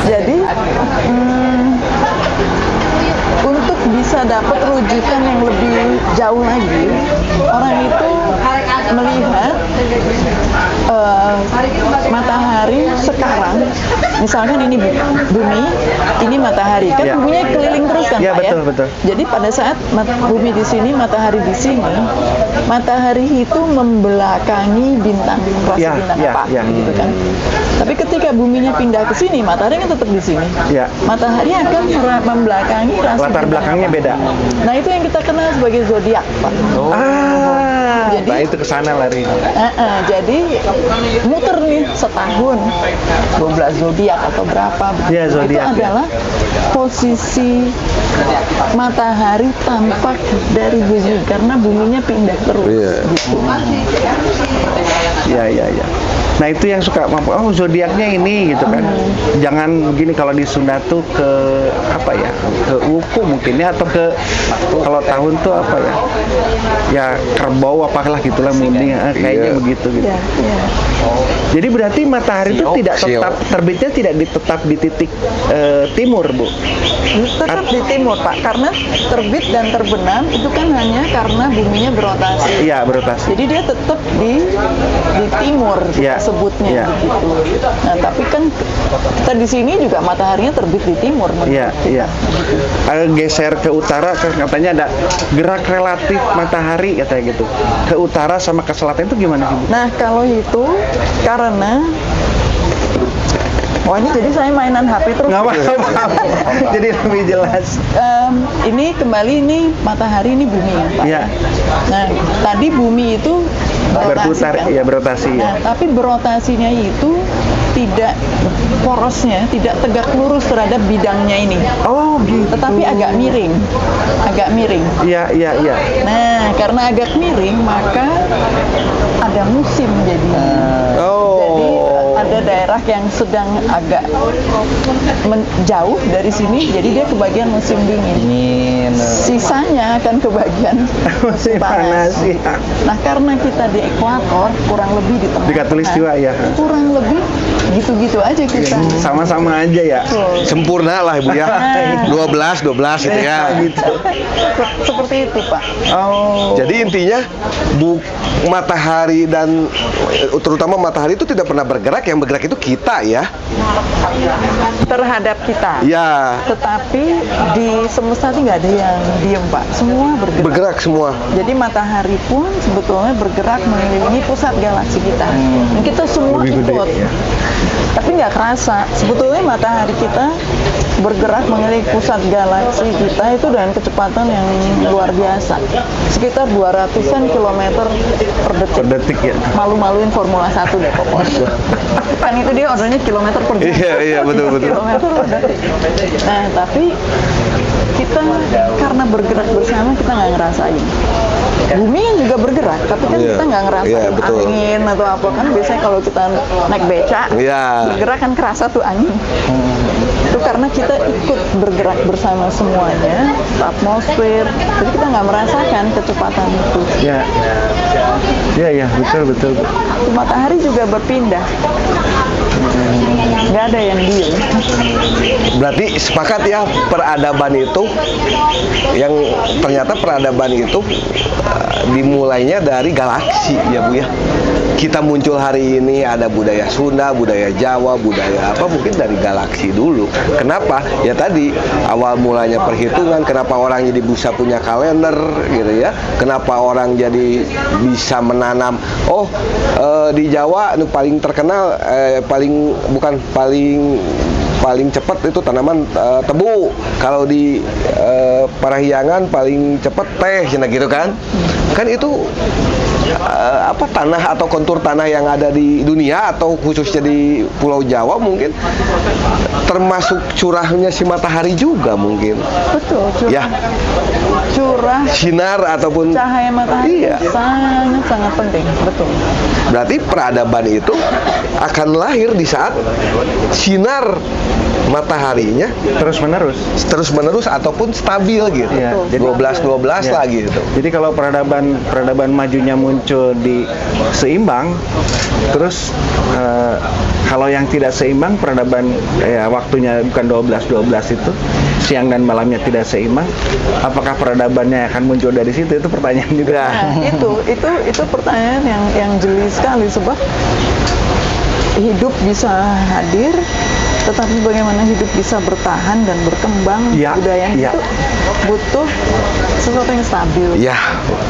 Jadi untuk bisa dapat rujukan yang lebih jauh lagi, orang itu melihat matahari sekarang, misalkan ini bumi, ini matahari, kan buminya keliling terus kan, Pak, betul, ya? Betul. Jadi pada saat bumi di sini, matahari di sini, matahari itu membelakangi bintang, rasi bintang apa, gitu kan? Tapi ketika buminya pindah ke sini, matahari kan tetap di sini. Matahari akan membelakangi rasi latar belakangnya beda. Nah, itu yang kita kenal sebagai zodiak, Pak. Jadi nah itu kesana lari. Jadi muter nih setahun 12 zodiak atau berapa? Ya, zodiak, itu adalah posisi matahari tampak dari bumi karena buminya pindah terus. Gitu. Ya. Nah itu yang suka zodiaknya ini gitu kan. Jangan begini, kalau di Sunda tuh ke apa ya, ke wuku mungkin ya, atau ke kalau tahun tuh apa ya, ya kerbau apalah gitulah munding, kayaknya begitu gitu. Jadi berarti matahari itu tidak tetap terbitnya, tidak tetap di titik timur, Bu? Tetap di timur, Pak, karena terbit dan terbenam itu kan hanya karena buminya berotasi. Iya, berotasi. Jadi dia tetap di timur sebutnya begitu. Nah, tapi kan kita di sini juga mataharinya terbit di timur. Iya. Geser ke utara, katanya ada gerak relatif matahari katanya gitu. Ke utara sama ke selatan itu gimana, Ibu? Nah, kalau itu karena ini jadi saya mainan HP terus. Nggak apa-apa. Jadi lebih jelas. Ini kembali, ini matahari, ini bumi ya, Pak. Iya. Nah, tadi bumi itu berputar, kan? berotasi. Nah, tapi berotasinya itu tidak porosnya, tidak tegak lurus terhadap bidangnya ini. Oh, gitu. Tetapi agak miring. Iya. Nah, karena agak miring, maka ada musim jadi. Jadi ada daerah yang sedang agak jauh dari sini, jadi dia kebagian musim dingin. Sisanya akan kebagian musim panas. Nah, karena kita di ekuator, kurang lebih di tengah. Di Katulistiwa ya. Kurang lebih gitu-gitu aja kita. Sama-sama aja ya. Sempurna lah, Ibu ya. 12 gitu ya. Seperti itu, Pak. Jadi intinya matahari dan terutama matahari itu tidak pernah bergerak, yang bergerak itu kita ya. Terhadap kita. Ya. Tetapi di semesta itu nggak ada yang diem, Pak. Semua bergerak. Bergerak semua. Jadi matahari pun sebetulnya bergerak mengelilingi pusat galaksi kita. Dan kita semua ikut. Tapi nggak kerasa. Sebetulnya matahari kita bergerak mengelilingi pusat galaksi kita itu dengan kecepatan yang luar biasa. Sekitar 200-an kilometer per detik. Ya. Malu-maluin Formula 1 deh pokoknya. Kan itu dia ordernya kilometer per jam. Iya, betul. Kilometer per detik. Nah, tapi kita karena bergerak bersama, kita nggak ngerasain. Bumi kan juga bergerak, tapi kan kita nggak ngerasain angin atau apa. Kan biasanya kalau kita naik beca, bergerak kan kerasa tuh angin. Itu karena kita ikut bergerak bersama semuanya, atmosfer, jadi kita nggak merasakan kecepatan itu. Ya, betul. Matahari juga berpindah, nggak ada yang diem. Berarti sepakat ya, peradaban itu, yang ternyata peradaban itu dimulainya dari galaksi ya, Bu ya. Kita muncul hari ini ada budaya Sunda, budaya Jawa, budaya apa, mungkin dari galaksi dulu. Kenapa? Ya tadi awal mulanya perhitungan, kenapa orang jadi bisa punya kalender gitu ya. Kenapa orang jadi bisa menanam, di Jawa paling terkenal paling cepat itu tanaman tebu. Kalau di Parahyangan paling cepat teh, gitu kan? Kan itu tanah atau kontur tanah yang ada di dunia atau khususnya di Pulau Jawa mungkin termasuk curahnya si matahari juga mungkin. Betul, curah sinar ataupun cahaya matahari sangat penting, betul. Berarti peradaban itu akan lahir di saat sinar mataharinya terus menerus ataupun stabil gitu. 12 lah gitu. Jadi kalau peradaban majunya muncul di seimbang, terus kalau yang tidak seimbang peradaban ya waktunya bukan 12 itu, siang dan malamnya tidak seimbang, apakah peradabannya akan muncul dari situ? Itu pertanyaan juga. Nah, itu pertanyaan yang jeli sekali, sebab hidup bisa hadir, tetapi bagaimana hidup bisa bertahan dan berkembang, budaya itu butuh sesuatu yang stabil.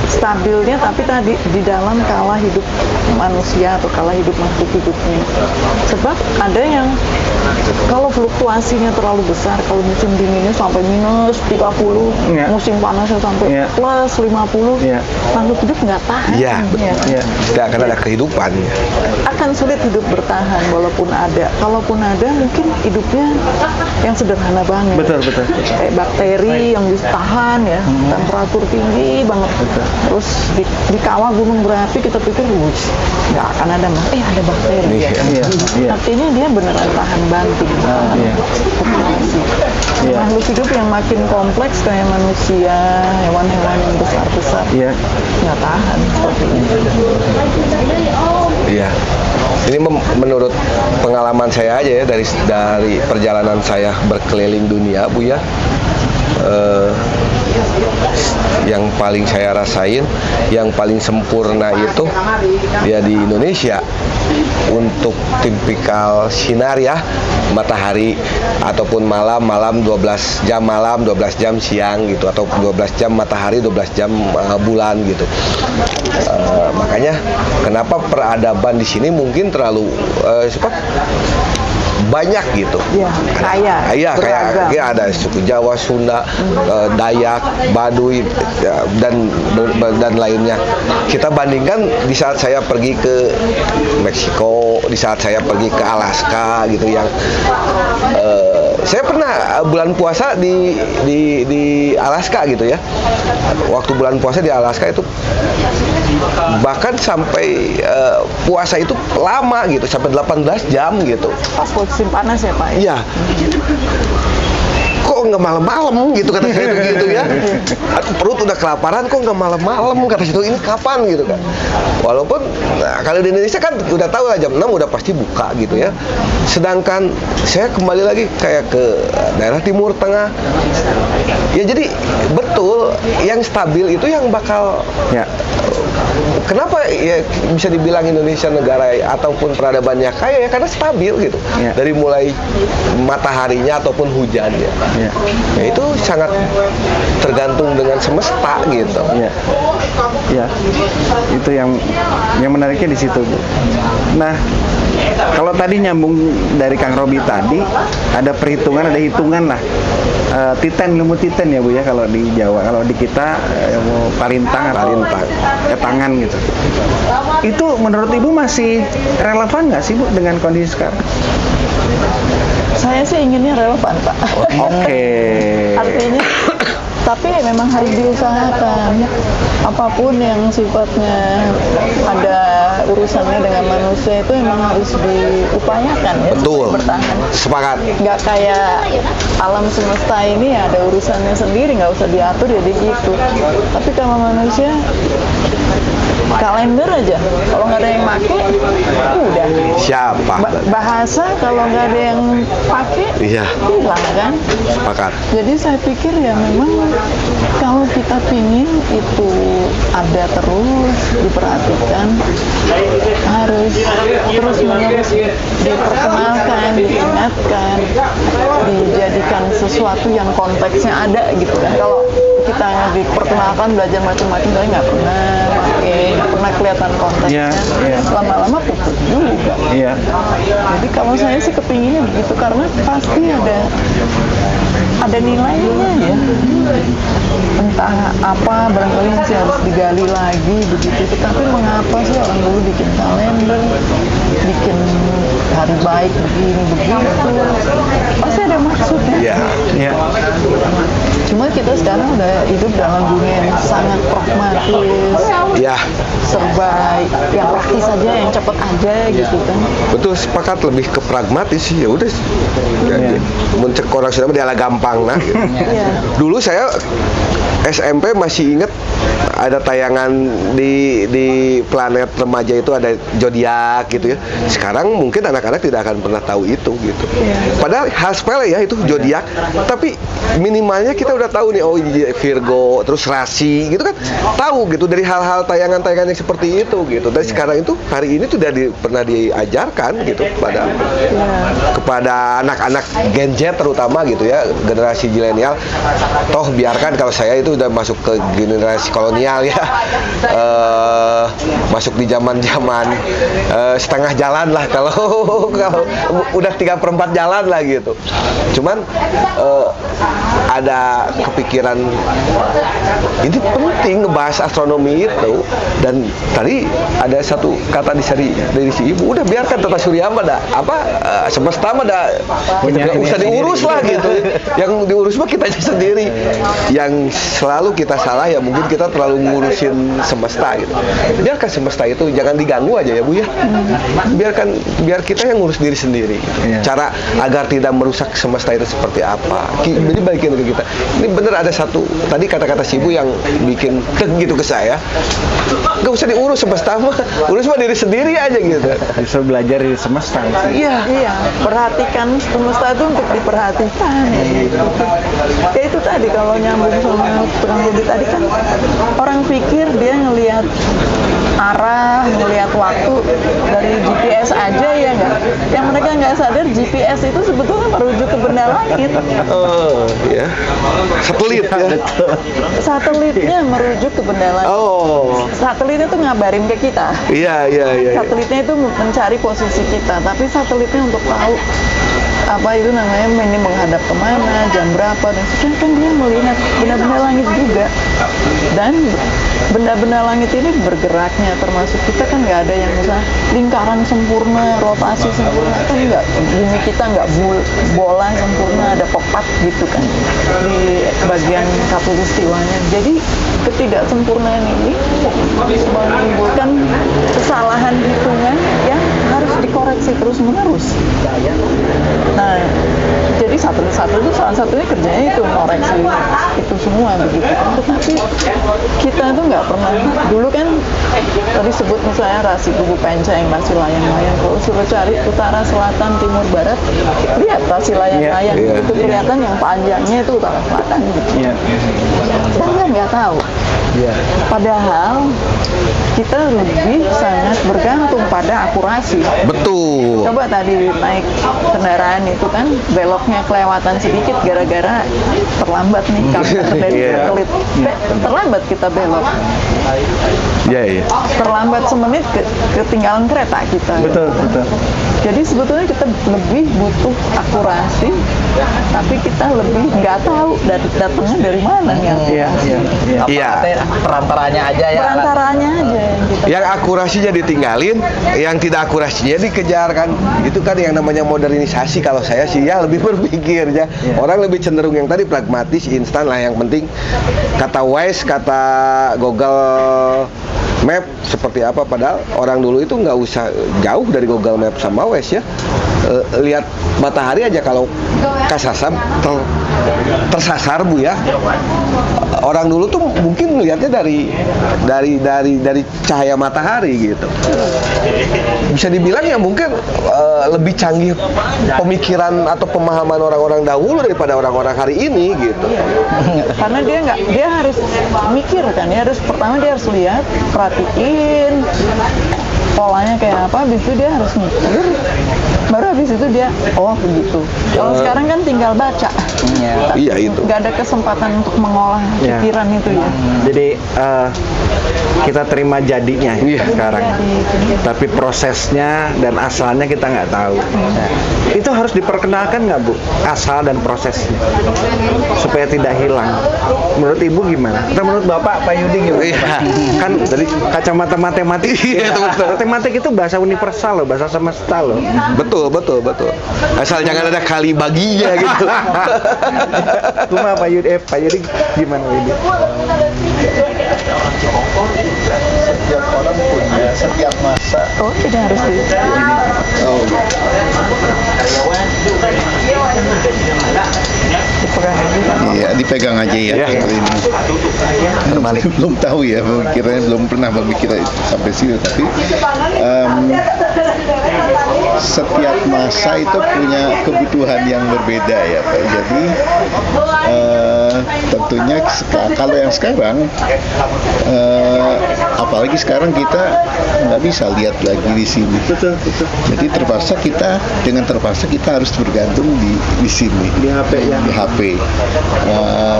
Stabilnya tapi tadi di dalam kala hidup manusia atau kala hidup makhluk hidupnya. Sebab ada yang kalau fluktuasinya terlalu besar, kalau musim dinginnya sampai minus 30, musim panasnya sampai plus 50, makhluk hidup nggak tahan. Tidak akan ada kehidupan. Akan sulit hidup bertahan walaupun ada. Kalaupun ada mungkin hidupnya yang sederhana banget. Betul. Kayak bakteri yang bisa tahan ya, temperatur tinggi banget. Terus di kawah gunung berapi kita pikir nggak akan ada ada bakteri. Artinya dia beneran tahan banting. Makhluk hidup yang makin kompleks kayak manusia, hewan-hewan yang besar-besar nggak tahan seperti ini. Iya. Ini menurut pengalaman saya aja ya, dari perjalanan saya berkeliling dunia, Bu ya. Yang paling saya rasain, yang paling sempurna itu ya di Indonesia. Untuk tipikal sinar ya, matahari ataupun malam 12 jam malam, 12 jam siang gitu, atau 12 jam matahari, 12 jam bulan gitu. Makanya kenapa peradaban di sini mungkin terlalu banyak gitu. Kaya. Kayak ada suku Jawa, Sunda, Dayak, Baduy dan lainnya. Kita bandingkan di saat saya pergi ke Meksiko, di saat saya pergi ke Alaska gitu, yang saya pernah bulan puasa di Alaska gitu ya. Waktu bulan puasa di Alaska itu bahkan sampai puasa itu lama gitu, sampai 18 jam gitu. Pas musim panas ya Pak? Iya. Kok nggak malam-malam gitu kata saya gitu ya. Aku perut udah kelaparan, kok nggak malam-malam kata situ, ini kapan gitu kan. Walaupun kalau di Indonesia kan udah tahu lah jam 6 udah pasti buka gitu ya. Sedangkan saya kembali lagi kayak ke daerah Timur Tengah. Ya jadi betul yang stabil itu yang bakal kenapa ya bisa dibilang Indonesia negara ataupun peradabannya kaya ya karena stabil gitu. Dari mulai mataharinya ataupun hujannya. Ya itu sangat tergantung dengan semesta gitu. Itu yang menariknya di situ, Bu. Nah, kalau tadi nyambung dari Kang Robi tadi, ada perhitungan, ada hitungan lah. Ilmu titen ya Bu ya kalau di Jawa. Kalau di kita ilmu parintang, tangan gitu. Itu menurut Ibu masih relevan nggak sih Bu dengan kondisi sekarang? Saya sih inginnya relevan Pak. Oke. Artinya, tapi memang harus diusahakan. Apapun yang sifatnya ada urusannya dengan manusia itu memang harus diupayakan ya. Betul. Bertahan. Sepakat. Nggak kayak alam semesta ini ada urusannya sendiri, nggak usah diatur jadi gitu. Tapi kalau manusia kalender aja, kalau nggak ada yang pakai, udah. Siapa? Bahasa kalau nggak ada yang pakai, hilang kan? Sepakat. Jadi saya pikir ya memang kalau kita pingin itu ada terus diperhatikan, harus terus menerus diperkenalkan, diingatkan, dijadikan sesuatu yang konteksnya ada gitu kan. Kalau kita diperkenalkan belajar macam-macam tapi nggak pernah pakai, nggak pernah kelihatan konteksnya, lama-lama pupuk juga. Jadi kalau saya sih kepinginnya begitu karena pasti ada nilainya ya. Entah apa barangkali masih harus digali lagi begitu. Tapi mengapa sih orang dulu bikin kalender, bikin hari baik begini begitu? Pasti ada maksudnya. Cuma kita sekarang udah hidup dalam dunia yang sangat pragmatis, Ya, serba yang praktis saja, yang cepet aja gitu kan. betul, sepakat, lebih ke pragmatis sih. Ya udah, mencek orang sudah dia gampang nah. Gitu. Iya. Dulu saya SMP masih inget ada tayangan di planet remaja itu ada zodiak gitu ya. Sekarang mungkin anak-anak tidak akan pernah tahu itu gitu. Padahal hal sepele ya itu zodiak, tapi minimalnya kita udah tahu nih, oh ini Virgo, terus rasi gitu kan. Tahu gitu dari hal-hal tayangan-tayangan yang seperti itu gitu. Dan sekarang itu hari ini tuh pernah diajarkan gitu kepada anak-anak Gen Z terutama gitu ya, generasi zilenial. Toh biarkan kalau saya itu udah masuk ke generasi kolonial ya, masuk di zaman-zaman setengah jalan lah kalau udah 3/4 jalan lah gitu. Cuman ada kepikiran ini penting ngebahas astronomi itu, dan tadi ada satu kata dari si ibu, udah biarkan tata surya mah semesta mah nggak usah diurus lah gitu. Yang diurus mah kita sendiri. Yang selalu kita salah ya mungkin kita terlalu ngurusin semesta gitu. Biarkan semesta itu jangan diganggu aja ya Bu ya. Biar kita yang ngurus diri sendiri. Cara agar tidak merusak semesta itu seperti apa. Jadi balikin ke kita. Ini bener ada satu tadi kata-kata si Ibu yang bikin gitu ke saya. Gak usah diurus semesta mah, urus mah diri sendiri aja gitu. Bisa belajar dari semesta. Iya, perhatikan semesta itu untuk diperhatikan. Ya itu tadi kalau nyambung sama tukang hobi tadi kan, orang pikir dia ngelihat arah, ngelihat waktu dari GPS aja ya nggak. Yang mereka nggak sadar GPS itu sebetulnya merujuk ke benda langit. Oh, ya. Satelit ya. Satelitnya merujuk ke benda langit. Oh. Satelitnya tuh ngabarin ke kita. Iya. Satelitnya itu mencari posisi kita, tapi satelitnya untuk tahu apa itu namanya ini menghadap kemana, jam berapa, dan sekian kan dia melihat benda-benda langit juga. Dan benda-benda langit ini bergeraknya, termasuk kita kan nggak ada yang misalnya lingkaran sempurna, rotasi sempurna, kan nggak. Bumi kita nggak bola sempurna, ada pepat gitu kan di bagian khatulistiwanya. Jadi ketidaksempurnaan ini menimbulkan kesalahan hitungan yang harus dikoreksi terus-menerus. Nah, jadi satu-satu itu salah satunya kerjanya itu koreksi itu semua begitu. Tetapi kita tuh nggak pernah, dulu kan tadi sebut misalnya rasi kubu penceng, rasi layang-layang. Kalau suruh cari utara, selatan, timur, barat, lihat rasi layang-layang itu kelihatan yang panjangnya itu utara selatan gitu. Dan kan nggak tahu. Padahal kita lebih sangat bergantung pada akurasi. Betul. Coba tadi naik kendaraan itu kan beloknya kelewatan sedikit gara-gara terlambat nih counter dari satelit. Terlambat kita belok. Iya. Terlambat semenit ketinggalan kereta kita. Betul. Jadi sebetulnya kita lebih butuh akurasi, tapi kita lebih nggak tahu datangnya dari mana nih. Iya. Perantaranya aja ya. Perantaranya aja yang kita. Yang akurasinya ditinggalin, yang tidak akurasinya dikejar kan. Itu kan yang namanya modernisasi kalau saya sih ya lebih berpikir ya. Orang lebih cenderung yang tadi pragmatis, instan lah, yang penting kata Waze, kata Google Map seperti apa, padahal orang dulu itu nggak usah jauh dari Google Map sama Waze ya. Lihat matahari aja kalau kasasam tersasar Bu ya. Orang dulu tuh mungkin melihatnya dari cahaya matahari gitu. Bisa dibilang ya mungkin lebih canggih pemikiran atau pemahaman orang-orang dahulu daripada orang-orang hari ini gitu. Karena dia harus mikir kan, pertama dia harus lihat, perhatiin polanya kayak apa, habis itu dia harus mikir, baru habis itu dia begitu. Kalau sekarang kan tinggal baca. Iya itu. Nggak ada kesempatan untuk mengolah pikiran itu ya. Jadi kita terima jadinya sekarang, tapi prosesnya dan asalnya kita nggak tahu. Itu harus diperkenalkan nggak Bu, asal dan prosesnya, supaya tidak hilang. Menurut Ibu gimana? Atau menurut Bapak, Pak Yudi gimana? Kan dari kacamata matematik. Matematik itu bahasa universal loh, bahasa semesta loh. Betul. Asal jangan ada kali baginya gitu. Cuma Pak Yudi gimana ini? Setiap orang punya setiap masa. Oh, tidak harus di dipegang aja. Iya, dipegang aja ya. Iya. Ini. Belum tahu ya, pemikirannya belum pernah berpikir sampai sini. Tapi setiap masa itu punya kebutuhan yang berbeda ya Pak. Jadi tentunya kalau yang sekarang, apalagi sekarang kita nggak bisa lihat lagi di sini. Betul. Jadi terpaksa kita harus bergantung di sini. Di HP ya. Di HP.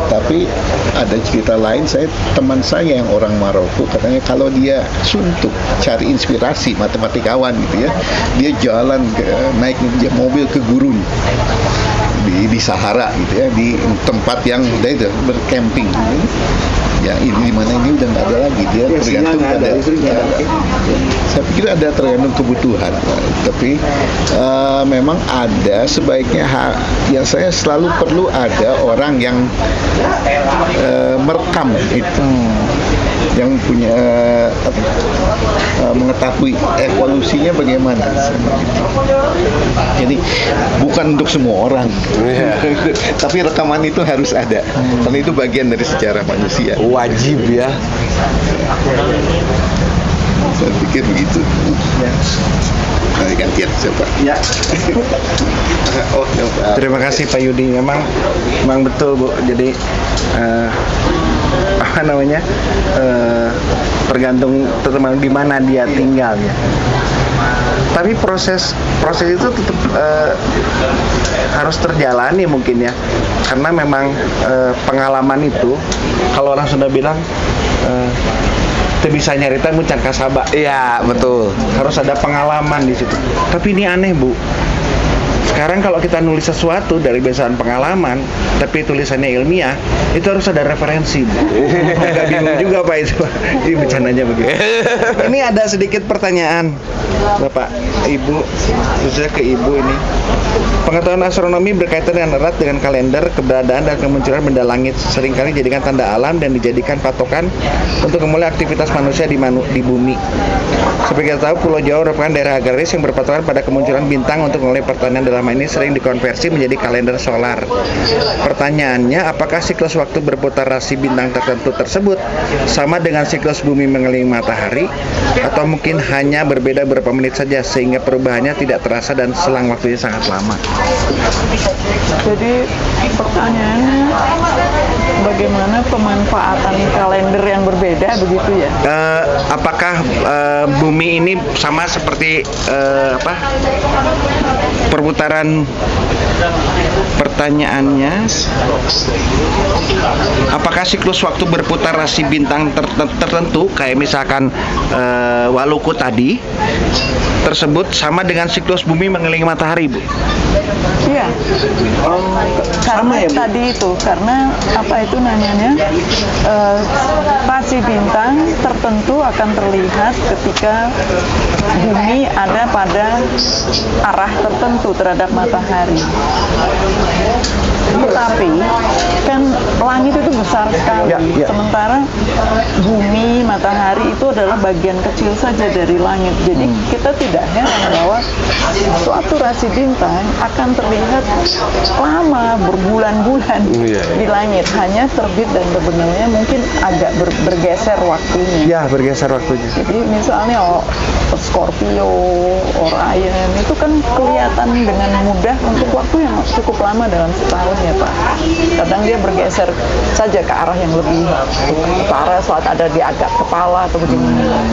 Tapi ada cerita lain, teman saya yang orang Maroko katanya kalau dia suntuk cari inspirasi matematikawan gitu ya, dia jalan naik mobil ke gurun di Sahara gitu ya, di tempat yang udah itu bercamping. Ya ini di mana ini udah nggak ada lagi, dia Ya, tergantung sinyal nggak ada. saya pikir ada tergantung kebutuhan. Tapi memang ada sebaiknya yang saya selalu perlu ada orang yang merekam itu, yang punya mengetahui evolusinya bagaimana. Jadi bukan untuk semua orang, tapi rekaman itu harus ada, karena itu bagian dari sejarah manusia. Wajib ya. Saya pikir begitu. Nah, gantian siapa? Ya. Oh, ya, Pak. Terima kasih Pak Yudi. Memang betul Bu. Jadi tergantung teman di mana dia tinggal ya. Tapi proses itu tetap harus terjalani mungkin ya, karena memang pengalaman itu, kalau orang sudah bilang kita bisa nyarita muncang kasaba. Iya, betul. Harus ada pengalaman di situ. Tapi ini aneh Bu. Sekarang kalau kita nulis sesuatu dari berdasarkan pengalaman, tapi tulisannya ilmiah, itu harus ada referensi. Agak bingung juga Pak itu. Ini bercandanya begitu. Ini ada sedikit pertanyaan, Bapak, Ibu, khususnya ke Ibu ini. Pengetahuan astronomi berkaitan dengan erat dengan kalender, keberadaan dan kemunculan benda langit. Seringkali dijadikan tanda alam dan dijadikan patokan untuk memulai aktivitas manusia di bumi. Seperti kita tahu, Pulau Jawa merupakan daerah agraris yang berpatokan pada kemunculan bintang untuk memulai pertanian. Dalam ini sering dikonversi menjadi kalender solar. Pertanyaannya, apakah siklus waktu berputar rasi bintang tertentu tersebut sama dengan siklus bumi mengelilingi matahari, atau mungkin hanya berbeda beberapa menit saja sehingga perubahannya tidak terasa dan selang waktunya sangat lama? Jadi pertanyaannya, bagaimana pemanfaatan kalender yang berbeda begitu ya? Apakah bumi ini sama seperti perputaran, pertanyaannya, apakah siklus waktu berputar rasi bintang tertentu kayak misalkan Waluku tadi tersebut sama dengan siklus bumi mengelilingi matahari, Bu? Iya. Karena ya, tadi itu, karena apa itu namanya, rasi bintang tertentu akan terlihat ketika bumi ada pada arah tertentu terhadap matahari. Tapi kan langit itu besar sekali, Ya. sementara bumi, matahari itu adalah bagian kecil saja dari langit. Jadi kita tidak heran bahwa suatu rasi bintang akan terlihat lama, berbulan-bulan di langit, hanya terbit dan terbenamnya mungkin agak bergeser waktunya. Ya, bergeser waktunya. Jadi misalnya Scorpio, Orion itu kan kelihatan dengan mudah untuk waktu yang cukup lama dalam setahun ya Pak. Kadang dia bergeser saja ke arah yang lebih utara saat ada di agak kepala atau bagaimana.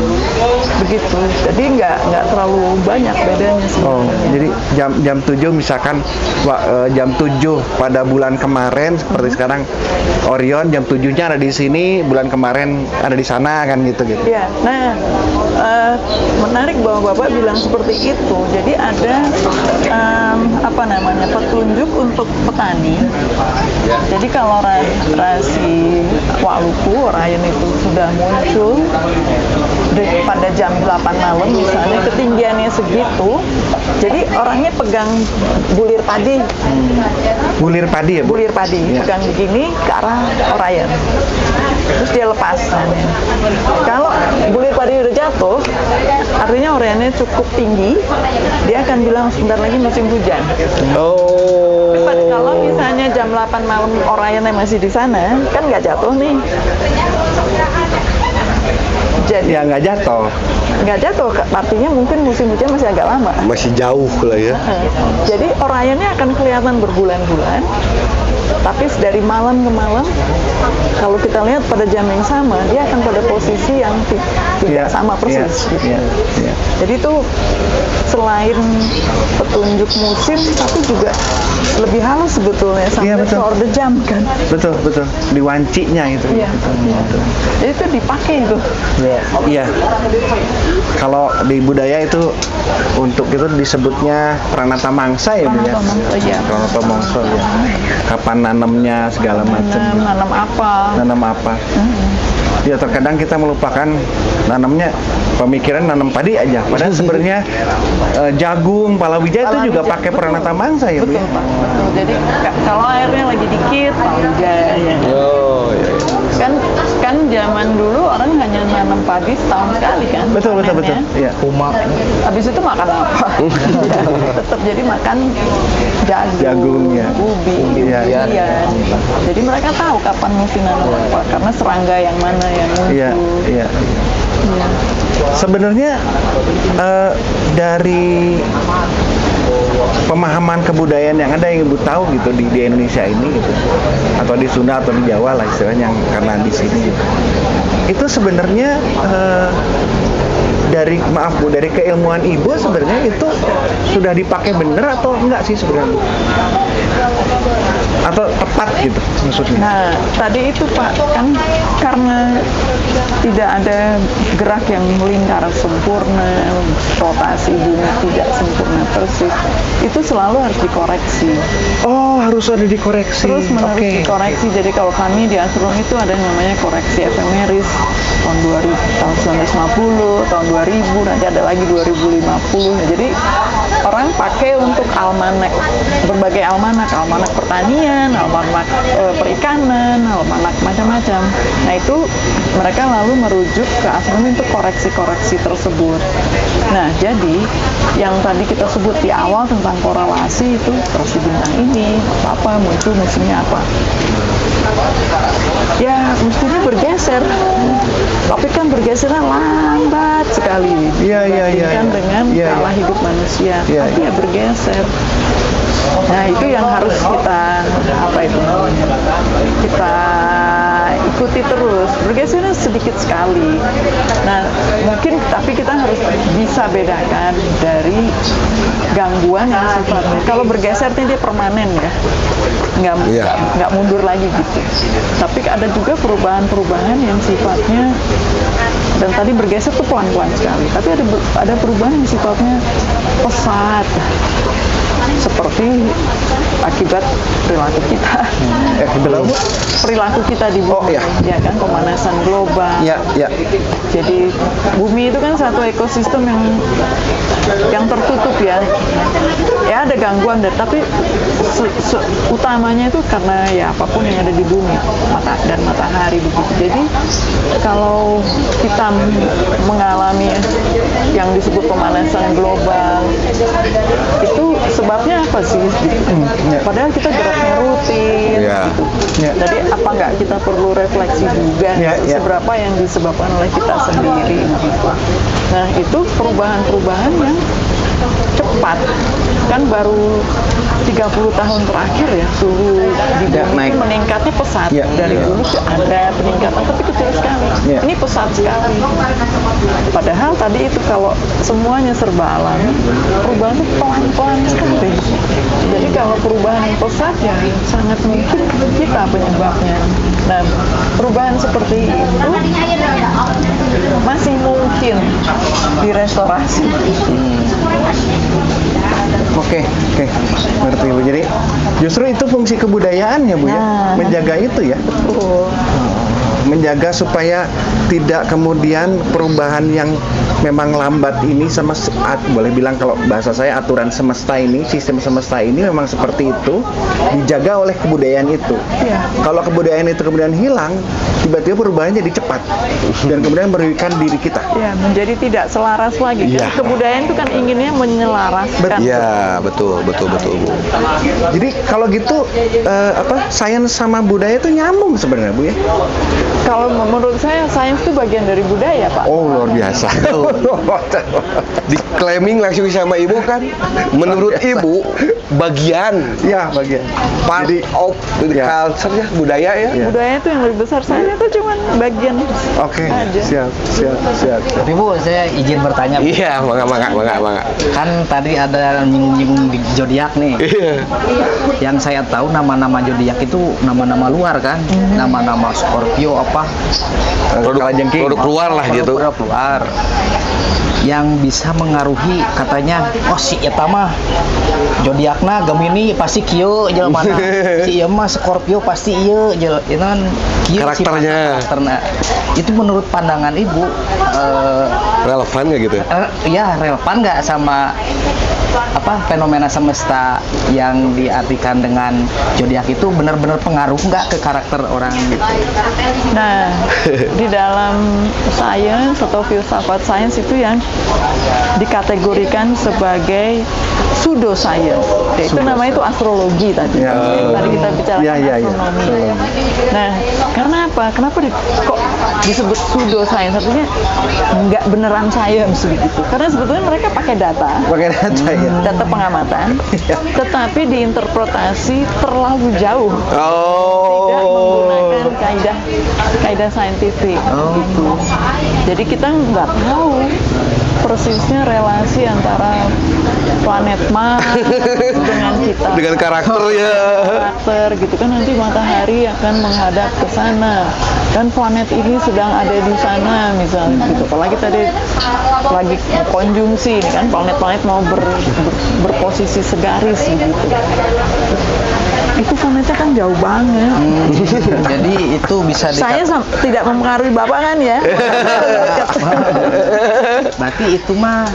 Begitu. Jadi nggak terlalu banyak bedanya sih. Oh, jadi jam 7 misalkan jam 7 pada bulan kemarin seperti sekarang Orion jam 7-nya ada di sini, bulan kemarin ada di sana kan gitu. Ya, nah menarik bahwa Bapak bilang seperti itu. Jadi ada petunjuk untuk petani. Jadi kalau rasi Waluku, Orion itu sudah muncul pada jam 8 malam misalnya, ketinggiannya segitu, jadi orangnya pegang bulir padi. Bulir padi ya, Bu? Bulir padi, Ya. pegang begini ke arah Orion. Terus dia lepas tangannya. Kalau bulir padi udah jatuh, artinya Orionnya cukup tinggi, dia akan bilang sebentar lagi musim hujan. Oh. Tapi kalau misalnya jam 8 malam Orionnya masih di sana, kan nggak jatuh nih. Jadi Ya nggak jatuh. artinya mungkin musim hujan masih agak lama. Masih jauh lah ya. Jadi Orionnya akan kelihatan berbulan-bulan, tapi dari malam ke malam, kalau kita lihat pada jam yang sama, dia akan pada posisi yang tidak sama persis. gitu. Iya. Jadi itu selain petunjuk musim, tapi juga lebih halus sebetulnya sampai Iya, betul. ke orde jam kan. Betul. Di wancinya itu. Iya. Jadi itu dipakai itu. Iya. Kalau di budaya itu untuk itu disebutnya pranata mangsa ya, Bu ya. Pranata mangsa, iya. Pranata mangsa ya. Kapan nanamnya segala macam. Nanam apa? Nanam apa? Ya terkadang kita melupakan nanamnya, pemikiran nanam padi aja. Padahal sebenarnya jagung, palawija itu juga Palawija, pakai betul. pranata mangsa ya, Bu Betul, ya. Pak. Betul. Jadi kalau airnya lagi dikit, palawija ya. Oh, iya. Kan zaman dulu orang hanya nanam padi setahun sekali kan. Betul. panennya. Iya. Habis itu makan apa? Tetap jadi makan Jagung, ya. ubi, Iya. umbian. Jadi mereka tahu kapan mesti nanam apa, karena serangga yang mana yang muncul. Iya. Iya. Sebenarnya dari pemahaman kebudayaan yang ada yang Ibu tahu gitu di Indonesia ini gitu, atau di Sunda atau di Jawa lah istilahnya, yang karena di sini gitu. Itu sebenarnya dari keilmuan Ibu sebenarnya itu sudah dipakai bener atau enggak sih sebenarnya, Bu? Atau tepat gitu maksudnya? Nah, tadi itu Pak, kan karena tidak ada gerak yang melingkar sempurna, rotasi bumi tidak sempurna persis, itu selalu harus dikoreksi. Oh, harus ada dikoreksi. Terus menerus Oke. dikoreksi. Jadi kalau kami di astronomi itu ada yang namanya koreksi efemeris tahun 1950, tahun 2000, nanti ada lagi 2050. Jadi orang pakai untuk almanak, berbagai almanak pertanian, almanak perikanan, almanak macam-macam. Nah itu mereka lalu merujuk ke astronomi untuk koreksi-koreksi tersebut. Nah jadi yang tadi kita sebut di awal tentang korelasi itu, rasi bintang ini apa muncul musimnya apa, ya mestinya bergeser, tapi kan bergesernya lambat sekali dibandingkan dengan skala hidup manusia, tapi ya bergeser. Nah itu yang harus kita kita ikuti terus, bergesernya sedikit sekali. Nah mungkin tapi kita harus bisa bedakan dari gangguan yang sifatnya, kalau bergesernya dia permanen ya, nggak mundur lagi gitu. Tapi ada juga perubahan-perubahan yang sifatnya, dan tadi bergeser tuh pelan-pelan sekali, tapi ada perubahan yang sifatnya pesat, seperti akibat perilaku kita. Perilaku kita di bumi, ya kan, pemanasan global. Jadi bumi itu kan satu ekosistem yang tertutup ya. Ya ada gangguan, tapi utamanya itu karena ya apapun yang ada di bumi, dan matahari begitu. Jadi kalau kita mengalami yang disebut pemanasan global, itu sebabnya apa sih? Padahal kita geraknya rutin, gitu. Jadi apa nggak kita perlu refleksi juga seberapa yang disebabkan oleh kita sendiri? Gitu. Nah itu perubahan-perubahan yang cepat, kan baru 30 tahun terakhir ya suhu di bumi itu meningkatnya pesat. Dari dulu ada peningkatan tapi kecil sekali. Ini pesat sekali. Padahal tadi itu kalau semuanya serba alam, perubahan itu pelan-pelan sekali. Jadi kalau perubahan yang pesat ya sangat mungkin kita penyebabnya. Nah perubahan seperti itu masih mungkin direstorasi. Oke, ngerti Bu. Jadi justru itu fungsi kebudayaan ya Bu ya, Nah. menjaga itu ya. Betul. Menjaga supaya tidak kemudian perubahan yang memang lambat ini boleh bilang kalau bahasa saya aturan semesta ini, sistem semesta ini memang seperti itu, dijaga oleh kebudayaan itu. Iya. Kalau kebudayaan itu kemudian hilang, tiba-tiba perubahannya jadi cepat dan kemudian merugikan diri kita. Ya, menjadi tidak selaras lagi. Iya. Kan kebudayaan itu kan inginnya menyelaraskan. Iya, betul Bu. Jadi kalau gitu sains sama budaya itu nyambung sebenarnya Bu ya. Kalau menurut saya, sains itu bagian dari budaya, Pak. Oh luar biasa. Di-claiming langsung sama Ibu kan. Menurut Ibu bagian Ya bagian. part Jadi of the ya. culture ya, budaya ya. Ya. Budaya itu yang lebih besar, sains itu cuma bagian Oke, aja. siap. Tapi Bu, saya izin bertanya Bu. Iya, mangga. Kan tadi ada nyinggung-nyinggung di zodiak nih. Iya. Yang saya tahu nama-nama zodiak itu nama-nama luar kan, nama-nama Scorpio apa, Produk luar lah gitu. produk luar yang bisa mengaruhi katanya, oh si eta mah zodiakna Gemini pasti kieu jelema si ieu mah Scorpio pasti ieu itu kan kieu Karakternya. karakterna. Itu menurut pandangan Ibu Relevan nggak gitu? ya relevan nggak sama fenomena semesta yang diartikan dengan zodiak itu benar-benar pengaruh nggak ke karakter orang gitu? Nah, di dalam sains atau filsafat sains itu yang dikategorikan sebagai pseudoscience. Itu namanya itu astrologi tadi. Ya. Tadi kita bicara Ya. astronomi. Nah, karena apa? Kenapa kok disebut pseudoscience? Artinya nggak beneran sains begitu. Karena sebetulnya mereka pakai data data pengamatan, tetapi diinterpretasi terlalu jauh, tidak menggunakan kaidah saintifik. Gitu. Jadi kita nggak tahu persisnya relasi antara planet Mars dengan kita. Dengan karakternya. Karakter gitu kan, nanti matahari akan menghadap ke sana. Dan planet ini sedang ada di sana misalnya gitu. Apalagi tadi lagi konjungsi ini kan, planet-planet mau berposisi segaris gitu. Itu planetnya kan jauh banget. Jadi itu bisa Saya tidak mempengaruhi Bapak kan ya? berarti itu mah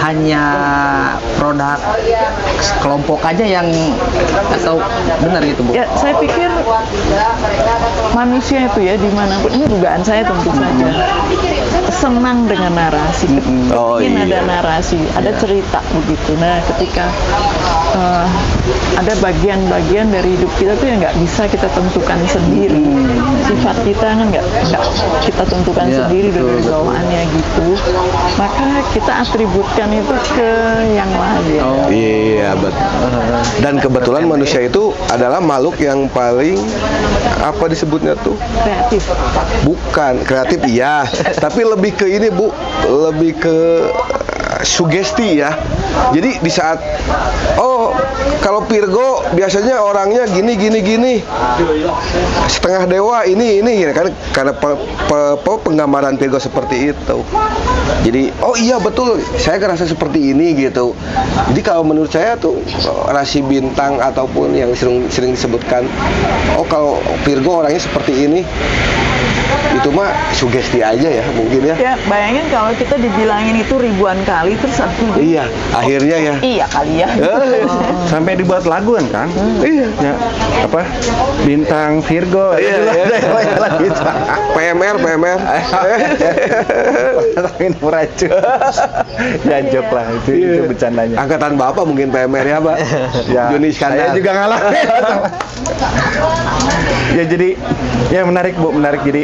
hanya produk kelompok aja yang atau benar gitu Bu? Ya, saya pikir manusia itu ya dimanapun, ini dugaan saya tentu saja, senang dengan narasi, Oh, ingin iya. ada narasi, ada cerita begitu. Nah, ketika ada bagian-bagian dari hidup kita tuh yang nggak bisa kita tentukan sendiri, sifat kita kan nggak kita tentukan Ya, sendiri dari betul. bawaannya gitu, maka kita atributkan itu ke yang lain. Iya, betul. Dan kebetulan manusia itu adalah makhluk yang paling apa disebutnya tuh? Kreatif. Bukan kreatif iya, tapi lebih ke ini Bu, lebih ke sugesti ya. Jadi di saat kalau Virgo biasanya orangnya gini setengah dewa ini kan, karena penggambaran Virgo seperti itu. Jadi iya betul, saya ngerasa seperti ini gitu. Jadi kalau menurut saya tuh rasi bintang ataupun yang sering disebutkan, kalau Virgo orangnya seperti ini, itu mah sugesti aja ya mungkin ya. Ya, bayangin kalau kita dibilangin itu ribuan kali terus aku Iya, akhirnya ya. iya kali ya. Sampai dibuat lagu kan? Iya. Ya, apa? Bintang Virgo. Iya. Gitu. PMR. Tapi racun. Ya jok lah itu bercandanya. Angkatan Bapak mungkin PMR ya, Pak. Ya, Joni saya Iskandar. juga ngalah. Ya jadi ya menarik Bu, menarik. Jadi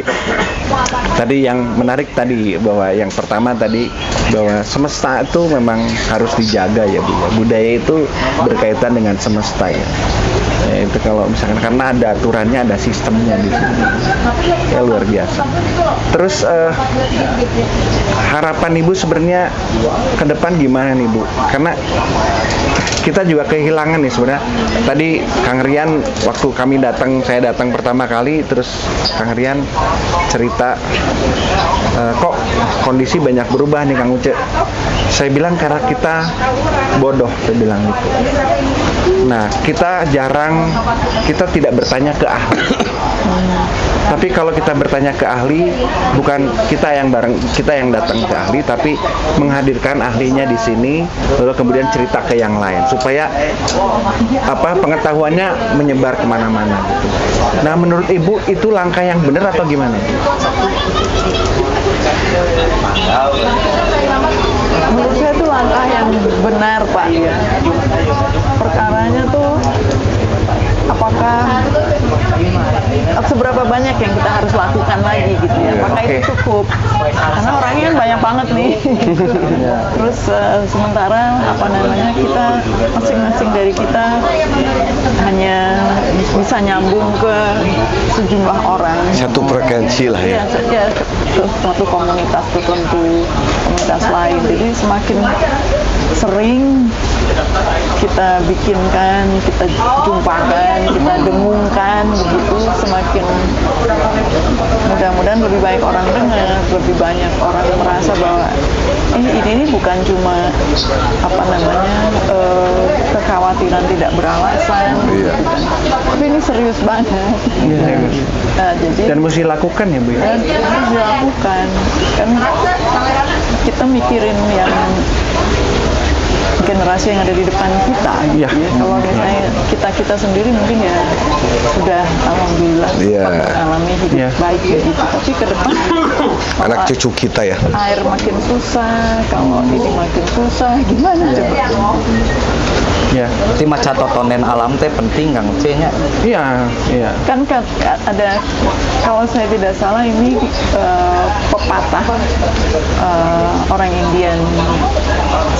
tadi yang menarik tadi bahwa yang pertama tadi bahwa semesta itu memang harus dijaga ya Bu. Budaya itu berkaitan dengan semesta ya. Ya itu kalau misalkan karena ada aturannya, ada sistemnya di sini. Ya luar biasa. Terus harapan Ibu sebenarnya ke depan gimana nih Bu? Karena kita juga kehilangan nih sebenarnya. Tadi Kang Rian waktu saya datang pertama kali, terus Kang Rian cerita kok kondisi banyak berubah nih Kang Uce. Saya bilang karena kita bodoh, saya bilang gitu. Nah, kita tidak bertanya ke ahli. Tapi kalau kita bertanya ke ahli, bukan kita yang datang ke ahli, tapi menghadirkan ahlinya di sini, lalu kemudian cerita ke yang lain supaya pengetahuannya menyebar kemana-mana. Gitu. Nah, menurut Ibu itu langkah yang benar atau gimana? Menurut saya itu langkah yang benar, Pak. Perkaranya tuh apakah seberapa banyak yang kita harus lakukan lagi gitu ya? Apakah itu cukup? Karena orangnya kan banyak banget nih. Terus sementara kita masing-masing dari kita hanya bisa nyambung ke sejumlah orang. Satu frekuensi lah ya. Ya, suatu komunitas tertentu, komunitas lain. Jadi semakin sering kita bikinkan, kita jumpakan, kita dengungkan begitu, semakin mudah-mudahan lebih baik orang dengar, lebih banyak orang merasa bahwa ini bukan cuma kekhawatiran tidak beralasan, tapi ini serius banget. Nah, jadi Dan mesti lakukan ya Bu ya? Dan harus dilakukan. Kan kita mikirin yang generasi yang ada di depan kita. Iya. Kalau misalnya kita sendiri mungkin ya sudah alhamdulillah mengalami hidup baik gitu. Tapi ke depan Anak cucu kita ya. air makin susah, kalau ini makin susah, gimana coba? Ya. Berarti maca totonen alam teh penting Kang Uce nya. Iya. Kan ada, kalau saya tidak salah ini pepatah orang Indian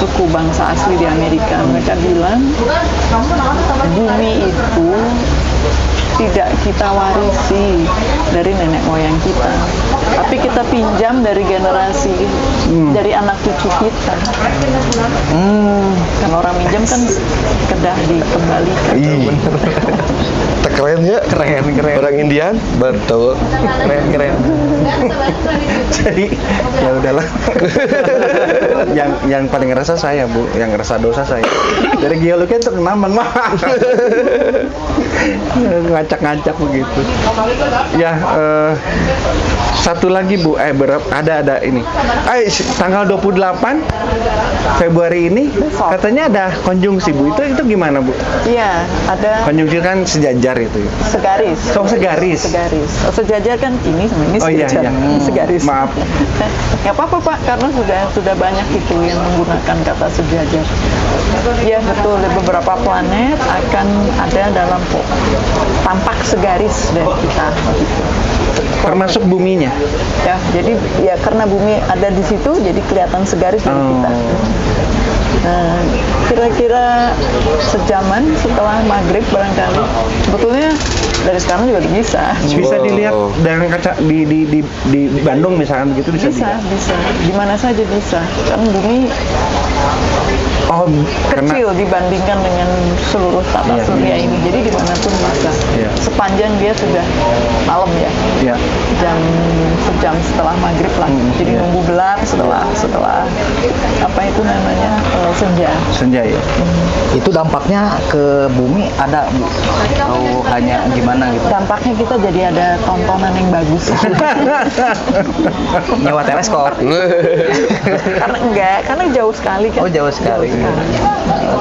suku bangsa asli di Amerika. Mereka bilang bumi itu tidak kita warisi dari nenek moyang kita, tapi kita pinjam dari generasi, dari anak cucu kita. Kan orang minjam kan kedah dikembalikan. Keren ya. Keren. Orang Indian, betul. Keren. Jadi ya udahlah. yang paling ngerasa saya Bu, yang ngerasa dosa saya. Dari geologi itu kenamang mah. Ngacak-ngacak begitu. Ya, satu lagi Bu, ada ini. Tanggal 28 Februari ini katanya ada konjungsi Bu. Itu gimana Bu? Iya, ada Konjungsi kan sejajar itu. segaris. Oh, segaris. Oh, sejajar kan ini sama ini sejajar. Segaris. Maaf. Nggak apa-apa Pak, karena sudah banyak itu yang menggunakan kata sejajar. Ya betul, beberapa planet akan ada dalam tampak segaris dari kita. Gitu. Termasuk buminya. Ya, jadi ya karena bumi ada di situ, jadi kelihatan segaris dari kita. Nah, kira-kira sejaman setelah maghrib barangkali. Sebetulnya dari sekarang juga bisa. Bisa dilihat dengan kaca di Bandung misalkan begitu bisa. Bisa. Di mana saja bisa. Karena bumi kecil dibandingkan dengan seluruh tata surya ini. Jadi dimanapun bisa. Sepanjang dia sudah malam ya. Sejam setelah maghrib lah. Jadi nunggu gelap setelah apa itu namanya senja ya. Itu dampaknya ke bumi ada Bu? Atau hanya gimana gitu? Dampaknya kita jadi ada tontonan yang bagus. Nyewa teleskop. karena jauh sekali kan. Oh, jauh sekali.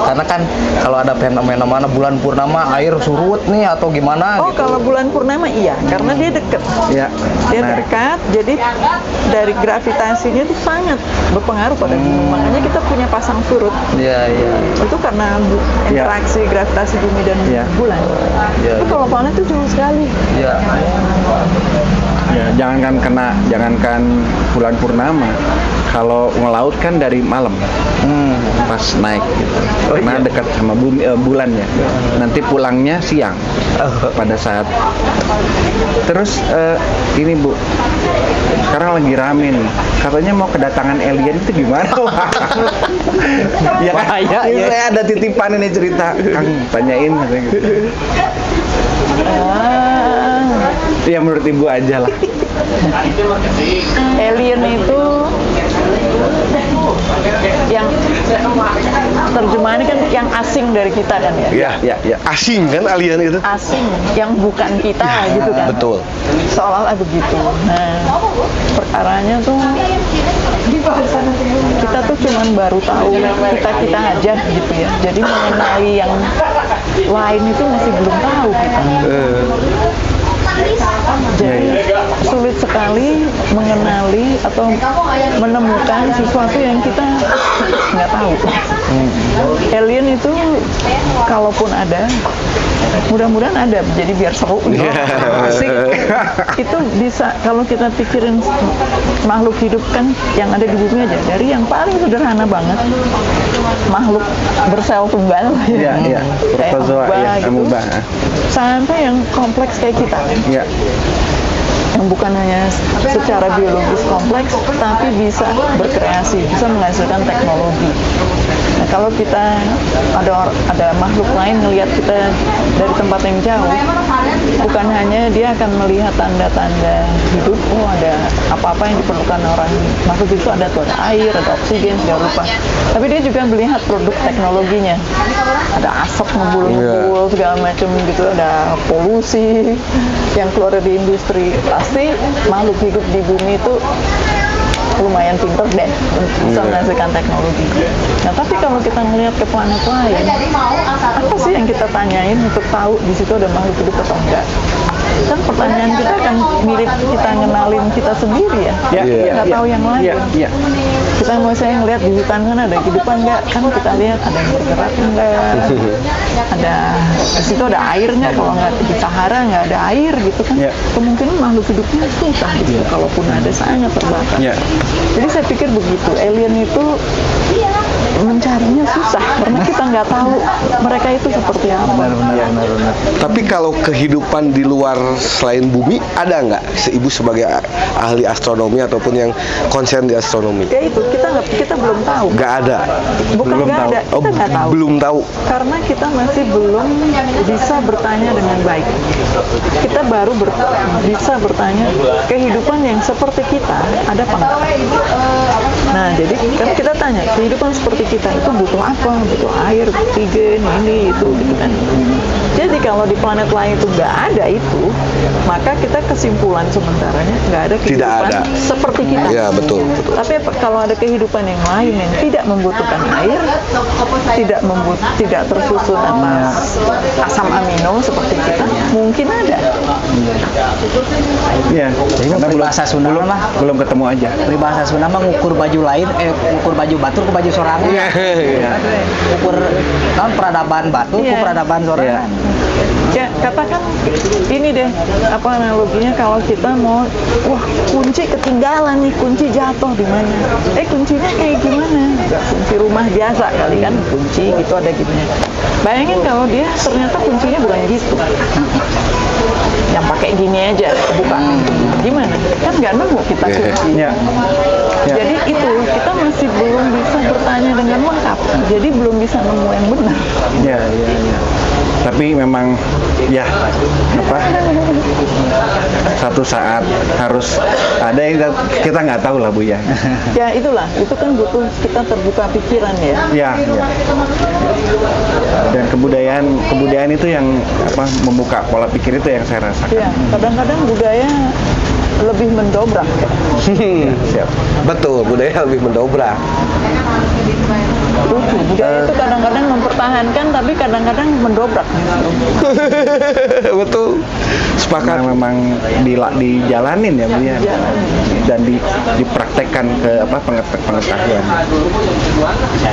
Karena kan kalau ada fenomena mana bulan purnama air surut nih atau gimana gitu. Kalau bulan purnama iya, karena dia dekat. Iya. Dia dekat, jadi dari gravitasinya itu sangat berpengaruh pada bumi. Makanya kita punya pasang surut. Iya. Itu karena interaksi gravitasi bumi dan bulan. Tapi kalau planet itu jauh sekali. Iya. jangankan bulan purnama, kalau ngelaut kan dari malam pas naik gitu. Karena dekat sama bumi, bulannya. Nanti pulangnya siang pada saat. Terus ini Bu, sekarang lagi rame nih, katanya mau kedatangan alien itu gimana? Ya kan? Ini saya ada titipan ini cerita, Kang tanyain katanya gitu. Ya menurut Ibu aja lah. Alien itu yang terjemahannya kan yang asing dari kita kan ya. Ya. Asing kan alien itu? Asing, yang bukan kita gitu kan. Betul. Seolah-olah begitu. Nah, perkaranya tuh kita tuh cuman baru tahu kita aja gitu ya. Jadi mengenali yang lain itu masih belum tahu kita. Jadi sulit sekali mengenali atau menemukan sesuatu yang kita nggak tahu. Alien itu kalaupun ada, mudah-mudahan ada, jadi biar seru gitu. Asik. Itu bisa kalau kita pikirin makhluk hidup kan yang ada di bumi aja, dari yang paling sederhana banget, makhluk bersel tunggal Iya. kayak Protozoa, amuba gitu, sampai yang kompleks kayak kita. Iya. Yang bukan hanya secara biologis kompleks, tapi bisa berkreasi, bisa menghasilkan teknologi. Nah, kalau kita ada makhluk lain melihat kita dari tempat yang jauh, bukan hanya dia akan melihat tanda-tanda hidup, oh ada apa-apa yang diperlukan orang makhluk itu, ada air, ada oksigen, segala rupa. Tapi dia juga melihat produk teknologinya, ada asap ngebul-ngebul segala macam gitu, ada polusi yang keluar dari industri. Pasti makhluk hidup di bumi itu lumayan pintar deh bisa menghasilkan teknologi. Nah, tapi kalau kita melihat ke planet lain, apa sih yang kita tanyain untuk tahu di situ ada makhluk hidup atau enggak? Kan pertanyaan kita akan mirip kita ngenalin kita sendiri ya. Nggak tahu yang lain. Kita mau saya ngelihat di hutan kan ada kehidupan nggak? Kan kita lihat ada yang bergerak enggak? Ada di situ ada air nggak? Kalau nggak di Sahara nggak ada air gitu kan? Kemungkinan makhluk hidupnya susah gitu. Kalaupun ada sangat terbatas. Jadi saya pikir begitu. Alien itu mencarinya susah karena kita nggak tahu mereka itu seperti apa. Benar. Tapi kalau kehidupan di luar selain bumi ada nggak? Ibu sebagai ahli astronomi ataupun yang konsen di astronomi? Ya itu kita belum tahu. Nggak ada. Bukan nggak ada, kita nggak tahu. Belum tahu. Karena kita masih belum bisa bertanya dengan baik. Kita baru bisa bertanya kehidupan yang seperti kita ada apa enggak? Nah, jadi kan kita tanya kehidupan seperti kita itu butuh apa? Butuh air, oksigen, ini itu gitu kan. Jadi kalau di planet lain itu nggak ada itu, maka kita kesimpulan sementaranya nggak ada kehidupan seperti kita. Ya betul. Tapi kalau ada kehidupan yang lain yang tidak membutuhkan air, tidak tersusun atas asam amino seperti kita, mungkin ada. Iya. Karena Bahasa Sunda mah belum ketemu aja. peribahasa Sunda mah ngukur baju lain, ngukur baju batur ke baju sorangan. Ukur kan peradaban batu ke peradaban sorangan. Ya, katakan ini deh, apa analoginya kalau kita mau, wah kunci ketinggalan nih, kunci jatuh di mana? Kuncinya kayak gimana? Kunci rumah biasa kali kan, kunci gitu ada gitunya. Bayangin kalau dia ternyata kuncinya bukan gitu. Yang pakai gini aja, buka. Gimana? Kan nggak nemu kita kunci. Jadi itu, kita masih belum bisa bertanya dengan lengkap. Jadi belum bisa nemu yang benar. Iya. Tapi memang ya satu saat harus ada yang kita nggak tahu lah Bu ya. Ya itulah, itu kan butuh kita terbuka pikiran ya. Iya. Dan kebudayaan itu yang membuka pola pikir itu yang saya rasakan. Ya, kadang-kadang budaya lebih mendobrak. Siap. Betul, budaya lebih mendobrak. Lucu, budaya itu kadang-kadang mempertahankan tapi kadang-kadang mendobrak. Betul. Sepakat. Karena memang dijalanin ya Bu ya. Dan dipraktekkan ke pengetahuan.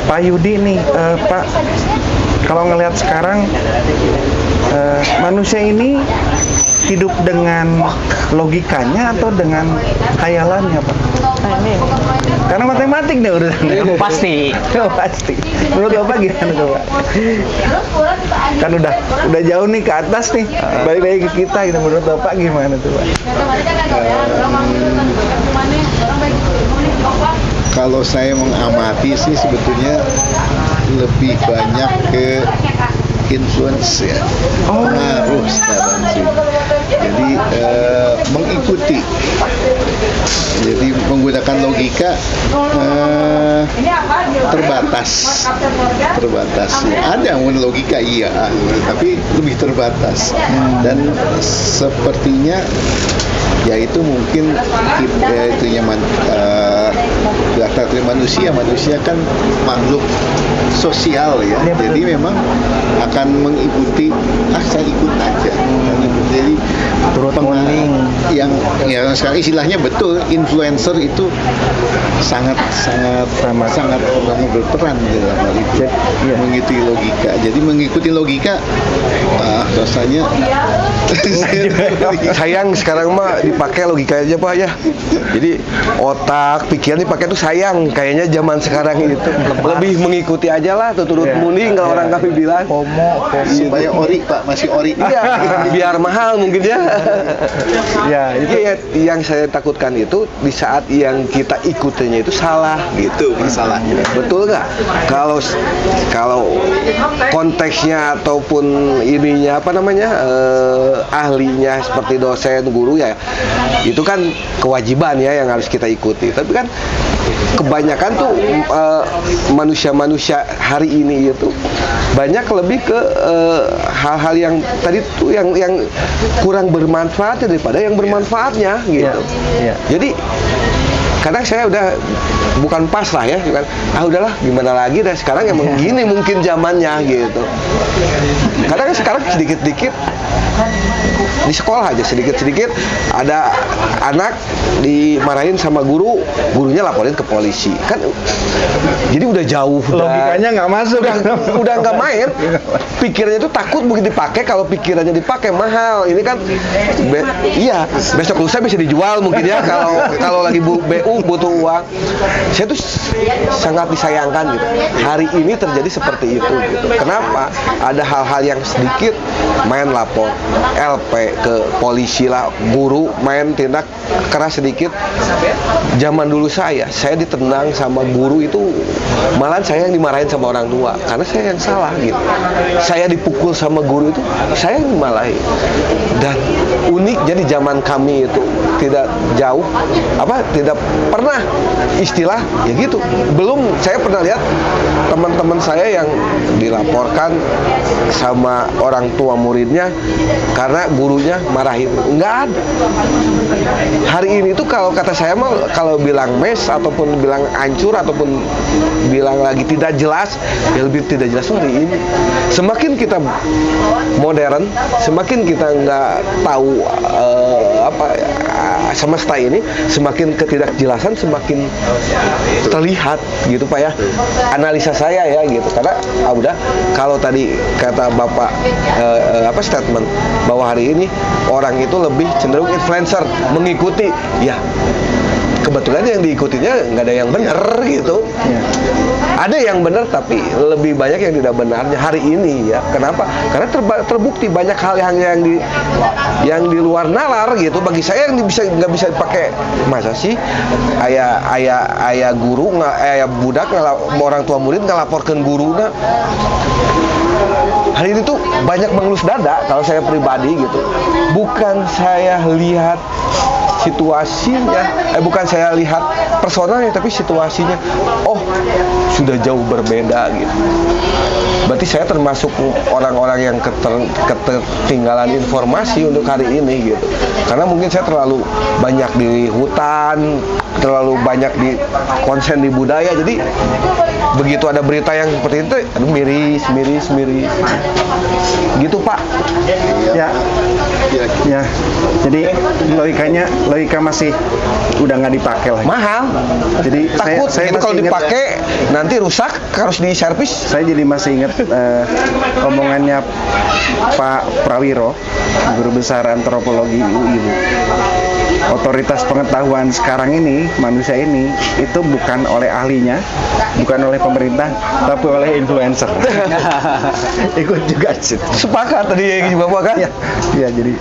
Pak Yudi nih, Pak, kalau ngelihat sekarang manusia ini hidup dengan logikanya atau dengan khayalannya, Pak? Nah, ini. Karena matematik nih udah. Pasti. Pasti. Menurut Bapak gimana tuh, Pak? Kan udah jauh nih ke atas nih. Balik lagi ke kita gitu. Menurut Bapak gimana tuh, Pak? Kalau saya mengamati sih sebetulnya lebih banyak ke influence ya, pengaruh sekarang sih. Jadi mengikuti. Jadi menggunakan logika terbatas. Ya. Ada mungkin logika iya, tapi lebih terbatas. Dan sepertinya ya itu mungkin manusia kan makhluk sosial ya, jadi memang akan mengikuti saya ikut aja. Jadi Turut mending. yang sekarang istilahnya betul, influencer itu sangat berperan dalam hal itu. Mengikuti logika. Jadi mengikuti logika rasanya Sayang sekarang mah dipakai logika aja Pak ya. Jadi otak, pikiran dipakai tuh sayang. Kayaknya zaman sekarang itu lebih mengikuti aja lah, tuh turut munding kalau orang kami bilang. supaya ori Pak, masih ori. Iya, biar mahal mungkin ya. Ya, itu Iya, yang saya takutkan itu di saat yang kita ikutinya itu salah gitu masalahnya. Betul nggak? Kalau konteksnya ataupun ininya apa namanya ahlinya seperti dosen, guru ya, itu kan kewajiban ya yang harus kita ikuti. Tapi kan kebanyakan tuh manusia-manusia hari ini itu banyak lebih ke hal-hal yang tadi tuh yang kurang bermanfaat daripada yang bermanfaatnya gitu. Iya. Jadi kadang saya udah bukan pas lah ya, kan udahlah gimana lagi dah, sekarang emang gini mungkin zamannya gitu. Kadang sekarang sedikit-sedikit di sekolah aja sedikit-sedikit ada anak dimarahin sama gurunya laporin ke polisi kan, jadi udah jauh, logikanya nggak masuk. udah nggak main, pikirannya itu takut begitu dipakai, kalau pikirannya dipakai mahal, ini kan iya besok lusa bisa dijual mungkin ya kalau lagi BU butuh uang. Saya tuh sangat disayangkan gitu, hari ini terjadi seperti itu gitu. Kenapa? Ada hal-hal yang sedikit main lapor LP ke polisi lah, guru main tindak keras sedikit. Zaman dulu saya ditendang sama guru itu, malahan saya yang dimarahin sama orang tua karena saya yang salah gitu. Saya dipukul sama guru itu saya yang dimarahin. Dan unik, jadi zaman kami itu tidak jauh tidak pernah istilah ya gitu. Belum saya pernah lihat teman-teman saya yang dilaporkan sama orang tua muridnya karena gurunya marahin, enggak ada. Hari ini tuh kalau kata saya mah, kalau bilang mes ataupun bilang hancur ataupun bilang lagi tidak jelas, ya lebih tidak jelas hari ini. Semakin kita modern, semakin kita nggak tahu semesta ini, semakin ketidakjelasan semakin terlihat gitu Pak ya. Analisa saya ya gitu, karena udah kalau tadi kata Bapak statement bahwa hari ini orang itu lebih cenderung influencer, mengikuti ya. Kebetulan yang diikutinya nggak ada yang benar gitu. Ada yang benar tapi lebih banyak yang tidak benarnya hari ini ya. Kenapa? Karena terbukti banyak hal yang di luar nalar gitu. Bagi saya yang nggak bisa dipakai. Masa sih ayah guru ayah budak orang tua murid nggak laporkan guru nah. Hari ini tuh banyak mengelus dada kalau saya pribadi gitu. Bukan saya lihat situasinya, bukan saya lihat personalnya, tapi situasinya, sudah jauh berbeda gitu. Berarti saya termasuk orang-orang yang ketertinggalan informasi untuk hari ini gitu. Karena mungkin saya terlalu banyak di hutan, terlalu banyak di konsen di budaya, jadi begitu ada berita yang seperti itu, miris gitu Pak. Ya. Ya, jadi logika masih udah nggak dipakai lagi. Mahal. Jadi Takut saya itu kalau masih ingat, dipakai nanti rusak, harus diservis. saya jadi masih ingat omongannya Pak Prawiro, guru besar antropologi UI. Otoritas pengetahuan sekarang ini, manusia ini, itu bukan oleh ahlinya, bukan oleh pemerintah, tapi oleh influencer. Ikut juga sih. Sepakat tadi yang Bapak kan? Ya, jadi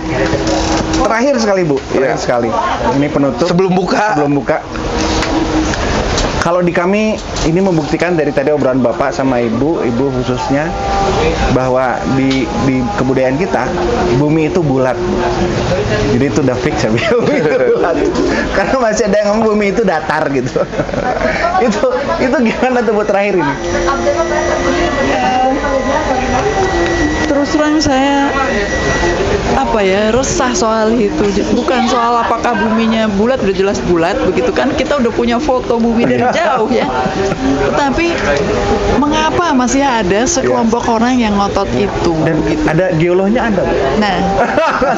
terakhir sekali Bu, terakhir sekali. Ini penutup. Sebelum buka. Kalau di kami ini membuktikan dari tadi obrolan Bapak sama Ibu khususnya bahwa di kebudayaan kita bumi itu bulat. Jadi itu udah fix ya, bumi itu bulat. Karena masih ada yang ngomong bumi itu datar gitu. itu gimana tuh buat terakhir ini? Terus terang saya resah soal itu. Bukan soal apakah buminya bulat, udah jelas bulat begitu kan, kita udah punya foto bumi dari jauh ya. Tetapi mengapa masih ada sekelompok orang yang ngotot itu? Dan begitu. ada geolognya ada. Bu. Nah,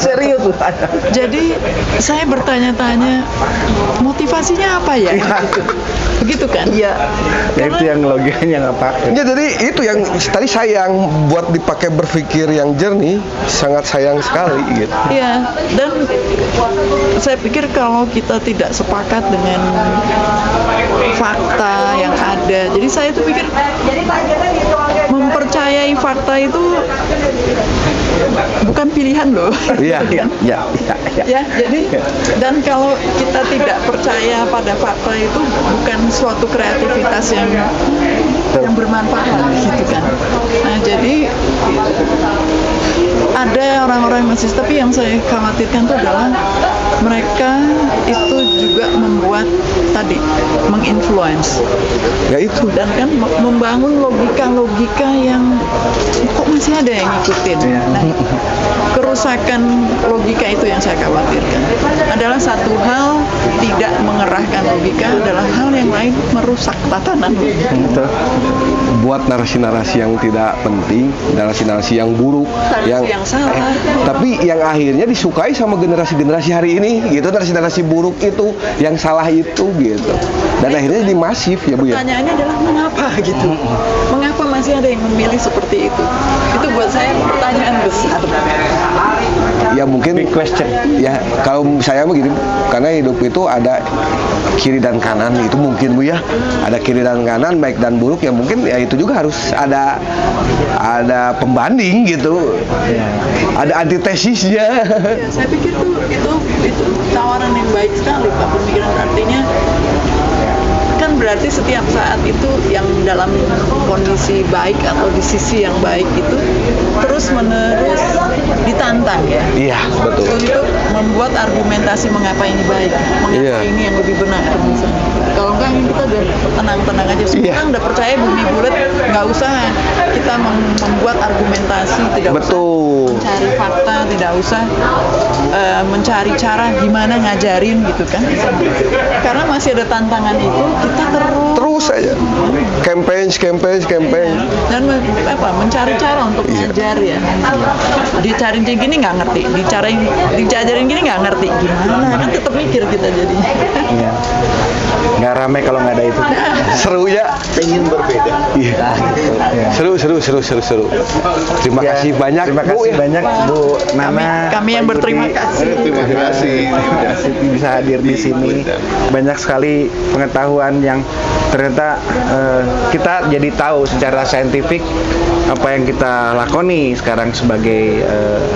Serius tuh ada. jadi saya bertanya-tanya motivasinya apa ya? Begitu kan? Iya. Ya itu yang logikanya nggak pakai. Ya jadi itu yang tadi sayang buat dipakai berpikir yang jernih, sangat sayang sekali gitu. Iya, dan saya pikir kalau kita tidak sepakat dengan fakta yang ada, jadi saya tuh pikir mempercayai fakta itu bukan pilihan loh. Iya. Ya. Ya, jadi dan kalau kita tidak percaya pada fakta itu bukan suatu kreativitas yang bermanfaat gitu kan. Nah, jadi ada orang-orang masih, tapi yang saya khawatirkan itu adalah mereka itu juga membuat tadi menginfluence. Ya itu. Dan kan membangun logika-logika yang kok masih ada yang ngikutin. Nah, kerusakan logika itu yang saya khawatirkan. Adalah satu hal tidak mengerahkan logika, adalah hal yang lain merusak tatanan logika. Buat narasi-narasi yang tidak penting, narasi-narasi yang buruk, yang salah. tapi yang akhirnya disukai sama generasi-generasi hari ini, gitu. Narasi-narasi buruk itu, yang salah itu, gitu. Dan akhirnya jadi masif ya Bu ya. Pertanyaannya adalah mengapa gitu? Mengapa masih ada yang memilih seperti itu? Itu buat saya pertanyaan besar. Ya mungkin Big question. Ya kalau saya begini, karena hidup itu ada kiri dan kanan, itu mungkin Bu ya. Ada kiri dan kanan, baik dan buruk, ya mungkin ya itu juga harus ada pembanding gitu. Ada antitesisnya. Ya, saya pikir itu tawaran yang baik sekali Pak, pemikiran artinya kan berarti setiap saat itu yang dalam kondisi baik atau di sisi yang baik itu terus menerus ditantang ya. Iya, betul. Untuk membuat argumentasi mengapa ini baik, mengapa Iya. ini yang lebih benar misalnya. Kalau enggak kita udah tenang-tenang aja. Semua Iya. orang udah percaya bumi bulat, nggak usah kita membuat argumentasi, tidak Betul. usah mencari fakta, tidak usah mencari cara gimana ngajarin gitu kan. Karena masih ada tantangan itu, kita Terus aja campaign dan mencari cara untuk ngajar ya. Dicarin gini nggak ngerti, dicajarin gini nggak ngerti, gimana kan tetap mikir kita jadi. Iya. Nggak rame kalau nggak ada itu. seru ya. Pengen berbeda. Iya. Seru. Terima kasih banyak Terima Bu kasih ya. banyak Bu Nana. Kami yang Pak berterima Yudi. kasih. Terima kasih. Bisa hadir di sini. Banyak sekali pengetahuan yang ternyata kita jadi tahu secara saintifik apa yang kita lakoni sekarang sebagai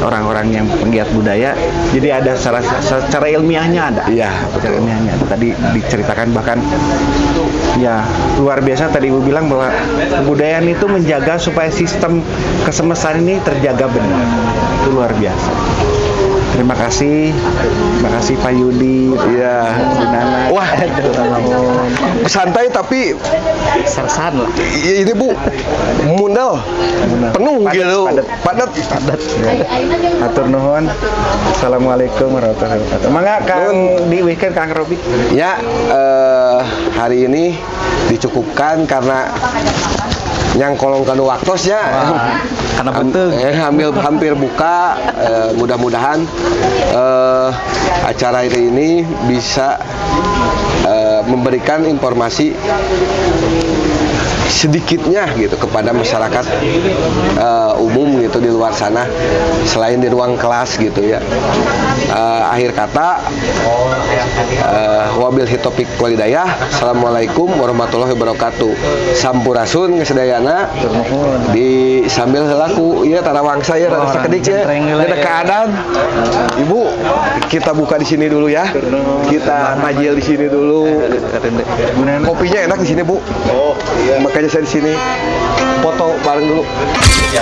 orang-orang yang penggiat budaya. Jadi ada secara ilmiahnya ada. Iya, Secara ilmiahnya ada. Tadi diceritakan bahkan ya luar biasa tadi Ibu bilang bahwa kebudayaan itu menjaga supaya sistem kesemestaan ini terjaga benar. Itu luar biasa. Terima kasih Pak Yudi, Iya. Bu Nana. Wah, santai tapi Sersan lah. ini Bu mundal penuh gitu, padat. Atur nuhun. Assalamualaikum warahmatullahi wabarakatuh. Mangga Kang di weekend Kang Robi. Ya, hari ini dicukupkan karena yang kolong kanu waktosnya. Karena betul. Hampir buka. Mudah-mudahan acara ini bisa memberikan informasi sedikitnya gitu kepada masyarakat umum gitu di luar sana, selain di ruang kelas gitu ya. Akhir kata, wabillahi taufiq walhidayah. Assalamualaikum warahmatullahi wabarakatuh. Sampurasun kesedayana di sambil helaku ya tarawang saya rada sakedik ya. Ada keadaan. Ibu, kita buka di sini dulu ya. Kita majil di sini dulu. Kopinya enak di sini, Bu. Oh, iya. Makanya saya di sini foto bareng dulu. Ya.